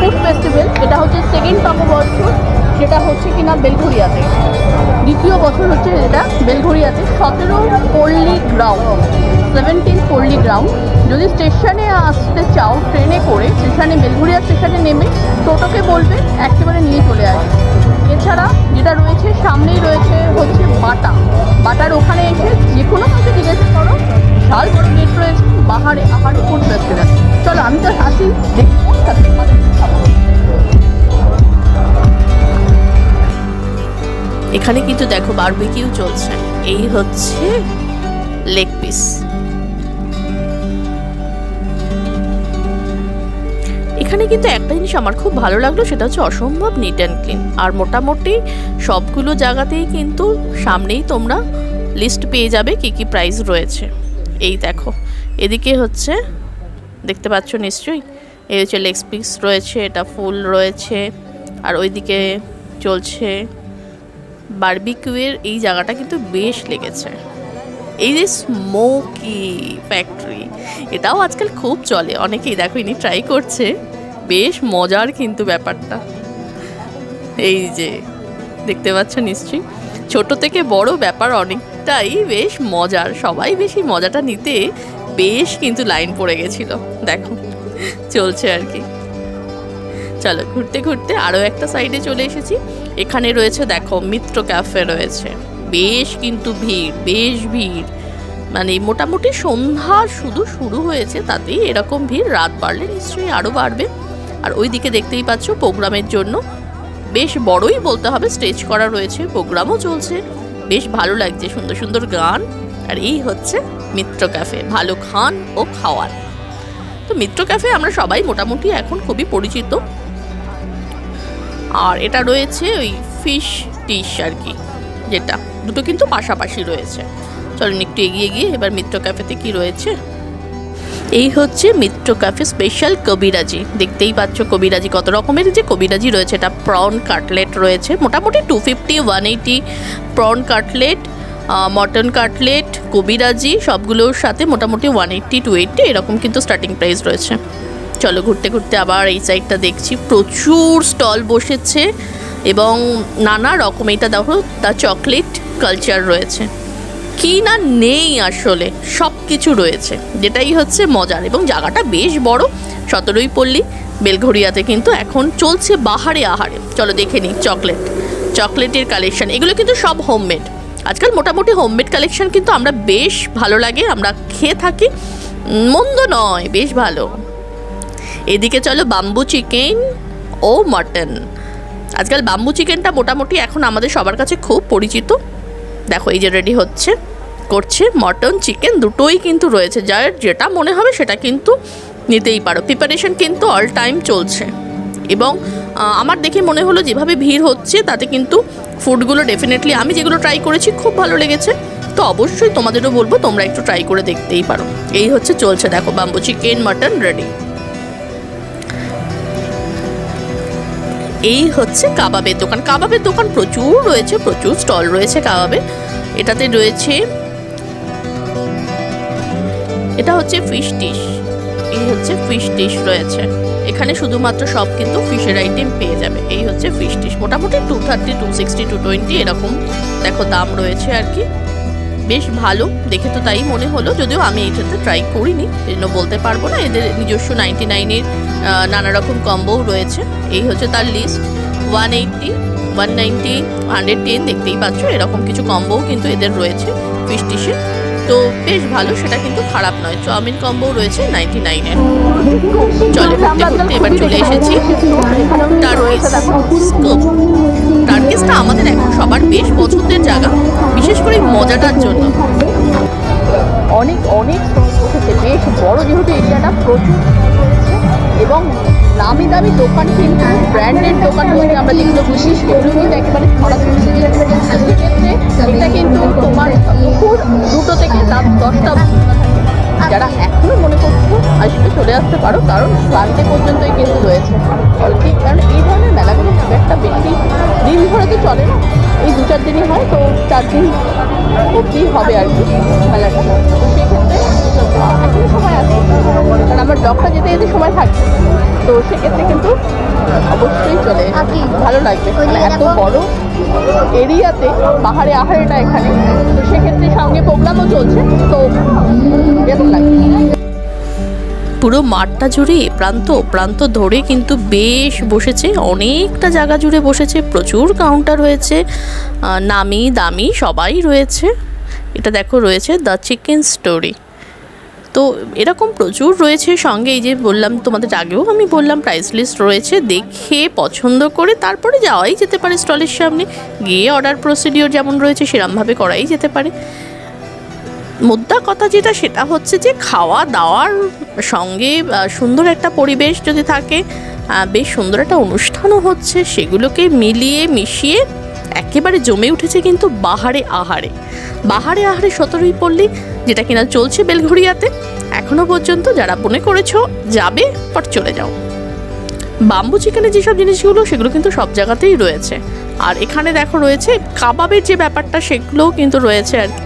Food festival, এটা হচ্ছে সেকেন্ডতম বছর, যেটা হচ্ছে কিনা বেলঘরিয়াতে। দ্বিতীয় বছর হচ্ছে এটা বেলঘরিয়াতে। 17 পল্লী গ্রাউন্ড, 17 পল্লী গ্রাউন্ড। যদি স্টেশনে আসতে চাও ট্রেনে করে, স্টেশনে বেলঘরিয়া স্টেশনে নেমে টোটোকে বলবে একেবারে নিয়ে চলে আসবে। এছাড়া যেটা রয়েছে সামনেই রয়েছে হচ্ছে বাটার ওখানে এসে যে কোনো কাউকে জিজ্ঞাসা করো, বিশাল বড় গেট রয়েছে, বাহারে আহারে ফুড ফেস্টিভ্যাল। চলো আমি তো আসি, দেখবো তাদের খাবো। এখানে কিন্তু দেখো বারবিকিউ চলছে। এই হচ্ছে লেগ পিস। এখানে কিন্তু একটা জিনিস আমার খুব ভালো লাগলো, সেটা হচ্ছে অসম্ভব নিট অ্যান্ড ক্লিন। আর মোটামুটি সবগুলো জায়গাতেই কিন্তু সামনেই তোমরা লিস্ট পেয়ে যাবে কি কি প্রাইস রয়েছে। এই দেখো এদিকে হচ্ছে দেখতে পাচ্ছ নিশ্চয়ই, এই হচ্ছে লেগ পিস রয়েছে, এটা ফুল রয়েছে। আর ওইদিকে চলছে বারবিকিউয়ের। এই জায়গাটা কিন্তু বেশ লেগেছে। এই যে স্মোকি ফ্যাক্টরি, এটাও আজকাল খুব চলে, অনেকেই দেখো ইনি ট্রাই করছে, বেশ মজার কিন্তু ব্যাপারটা। এই যে দেখতে পাচ্ছ নিশ্চয়ই, ছোট থেকে বড় ব্যাপার অনেকটাই বেশ মজার। সবাই বেশি মজাটা নিতে বেশ কিন্তু লাইন পড়ে গেছিল, দেখো চলছে আর কি। চলো ঘুরতে ঘুরতে আরও একটা সাইডে চলে এসেছি। এখানে রয়েছে দেখো মিত্র ক্যাফে রয়েছে, বেশ কিন্তু ভিড়, বেশ ভিড়। মানে মোটামুটি সন্ধ্যা শুরু হয়েছে, তাতেই এরকম ভিড়, রাত বাড়লে নিশ্চয়ই আরও বাড়বে। আর ওই দিকে দেখতেই পাচ্ছ প্রোগ্রামের জন্য বেশ বড়ই বলতে হবে স্টেজ করা রয়েছে, প্রোগ্রামও চলছে, বেশ ভালো লাগছে, সুন্দর সুন্দর গান। আর এই হচ্ছে মিত্র ক্যাফে, ভালো খান ও খাওয়ার। তো মিত্র ক্যাফে আমরা সবাই মোটামুটি এখন খুবই পরিচিত। আর এটা রয়েছে ওই ফিশ ডিশ আর কি, যেটা দুটো কিন্তু পাশাপাশি রয়েছে। চলুন একটু এগিয়ে গিয়ে এবার মিত্র ক্যাফেতে কি রয়েছে। এই হচ্ছে মিত্র ক্যাফে স্পেশাল কবিরাজি। দেখতেই পাচ্ছ কবিরাজি, কত রকমের যে কবিরাজি রয়েছে। এটা প্রন কাটলেট রয়েছে, মোটামুটি 250, 180 প্রন কাটলেট, মটন কাটলেট, কবিরাজি সবগুলোর সাথে মোটামুটি 180, 280 এরকম কিন্তু স্টার্টিং প্রাইস রয়েছে। চলো ঘুরতে ঘুরতে আবার এই সাইডটা দেখছি, প্রচুর স্টল বসেছে এবং নানা রকম। এটা দেখো দ্য চকলেট কালচার রয়েছে, কি না নেই আসলে সব কিছু রয়েছে, যেটাই হচ্ছে মজার। এবং জায়গাটা বেশ বড়, 17 পল্লী বেলঘরিয়াতে কিন্তু এখন চলছে বাহারে আহারে। চলো দেখে নিই চকলেটের কালেকশন। এগুলো কিন্তু সব হোমমেড, আজকাল মোটামুটি হোমমেড কালেকশন কিন্তু আমরা বেশ ভালো লাগে, আমরা খেয়ে থাকি, মন্দ নয়, বেশ ভালো। এদিকে চলো বাম্বু চিকেন ও মাটন। আজকাল বাম্বু চিকেনটা মোটামুটি এখন আমাদের সবার কাছে খুব পরিচিত। দেখো এই যে রেডি করছে, মটন চিকেন দুটোই কিন্তু রয়েছে, যার যেটা মনে হবে সেটা কিন্তু নিতেই পারো। প্রিপারেশন কিন্তু অল টাইম চলছে এবং আমার দেখে মনে হলো যেভাবে ভিড় হচ্ছে তাতে কিন্তু ফুডগুলো ডেফিনেটলি আমি যেগুলো ট্রাই করেছি খুব ভালো লেগেছে। তো অবশ্যই তোমাদেরও বলবো তোমরা একটু ট্রাই করে দেখতেই পারো। এই হচ্ছে চলছে দেখো বাম্বু চিকেন মাটন রেডি। এই হচ্ছে কাবাবের দোকান প্রচুর রয়েছে, প্রচুর স্টল রয়েছে কাবাবের। এটাতে রয়েছে, এটা হচ্ছে ফিশ ডিশ, এই হচ্ছে ফিশ ডিশ রয়েছে। এখানে শুধুমাত্র সব কিন্তু ফিশের আইটেম পেয়ে যাবে। এই হচ্ছে ফিশ ডিশ, মোটামুটি 230, 260, 220 এরকম দেখো দাম রয়েছে আর কি। বেশ ভালো দেখে তো তাই মনে হলো, যদিও আমি এটাতে ট্রাই করিনি এই জন্য বলতে পারবো না। এদের নিজস্ব 99-এর নানা রকম কম্বোও রয়েছে। এই হচ্ছে তার লিস্ট, 180, 190, 110 দেখতেই পাচ্ছ, এরকম কিছু কম্বোও কিন্তু এদের রয়েছে ফিশ ডিশে। তো বেশ ভালো, সেটা কিন্তু খারাপ নয়। চাউমিন কম্বো রয়েছে 99-এর। চলে ঘুরতে ঘুরতে এবার চলে এসেছি টার্কিশটা আমাদের এখন সবার বেশ পছন্দের জায়গা, বিশেষ করে মজাটার জন্য। অনেক বসেছে, বেশ বড় যেহেতু এরিয়াটা, প্রচুর রয়েছে এবং দামি দোকান কিন্তু ব্র্যান্ডেড দোকান বলতে আমরা যেগুলো বুঝি সেগুলো কিন্তু একেবারে সরাসরি। সেক্ষেত্রে এটা কিন্তু তোমার দুপুর 2টো থেকে রাত 10টা যারা এখনও মনে করছো আসবে চলে আসতে পারো, কারণ সানডে পর্যন্তই কিন্তু রয়েছে। ঠিক, কারণ এই ধরনের মেলাগুলো খুব একটা বেশি দিন ধরে তো চলে না, এই 2-4 দিনই হয়, তো 4 দিন অবধি হবে আর কি মেলাটা। তো সেক্ষেত্রে এখনও সময় আছে, কারণ আমার ব্লগটা যেতে সময় থাকবে, তো সেক্ষেত্রে কিন্তু ভালো লাগবে, মানে এত বড় এরিয়াতে পাহাড়ে আহারেটা এখানে, তো সেক্ষেত্রে সঙ্গে প্রোগ্রামও চলছে, তো এরকম লাগবে। পুরো মাঠটা জুড়ে প্রান্ত প্রান্ত ধরে কিন্তু বেশ বসেছে, অনেকটা জায়গা জুড়ে বসেছে, প্রচুর কাউন্টার হয়েছে, নামি দামি সবাই রয়েছে। এটা দেখো রয়েছে দ্য চিকেন স্টোরি, তো এরকম প্রচুর রয়েছে। সঙ্গে এই যে বললাম তোমাদের আগেও আমি বললাম প্রাইস লিস্ট রয়েছে, দেখে পছন্দ করে তারপরে যাওয়াই যেতে পারে স্টলের সামনে, গিয়ে অর্ডার প্রসিডিওর যেমন রয়েছে সেরমভাবে করাই যেতে পারে। মোদ্দা কথা যেটা সেটা হচ্ছে যে খাওয়া দাওয়ার সঙ্গে সুন্দর একটা পরিবেশ যদি থাকে, বেশ সুন্দর একটা অনুষ্ঠানও হচ্ছে, সেগুলোকে মিলিয়ে মিশিয়ে একেবারে জমে উঠেছে কিন্তু বাহারে আহারে। বাহারে আহারে 17ই পল্লী, যেটা কিনা চলছে বেলঘড়িয়াতে। এখনো পর্যন্ত যারা মনে করেছো যাবে পর চলে যাও। বাম্বু চিকেনের যেসব জিনিসগুলো সেগুলো কিন্তু সব জায়গাতেই রয়েছে। আর এখানে দেখো রয়েছে কাবাবের যে ব্যাপারটা, সেগুলোও কিন্তু রয়েছে আর কি।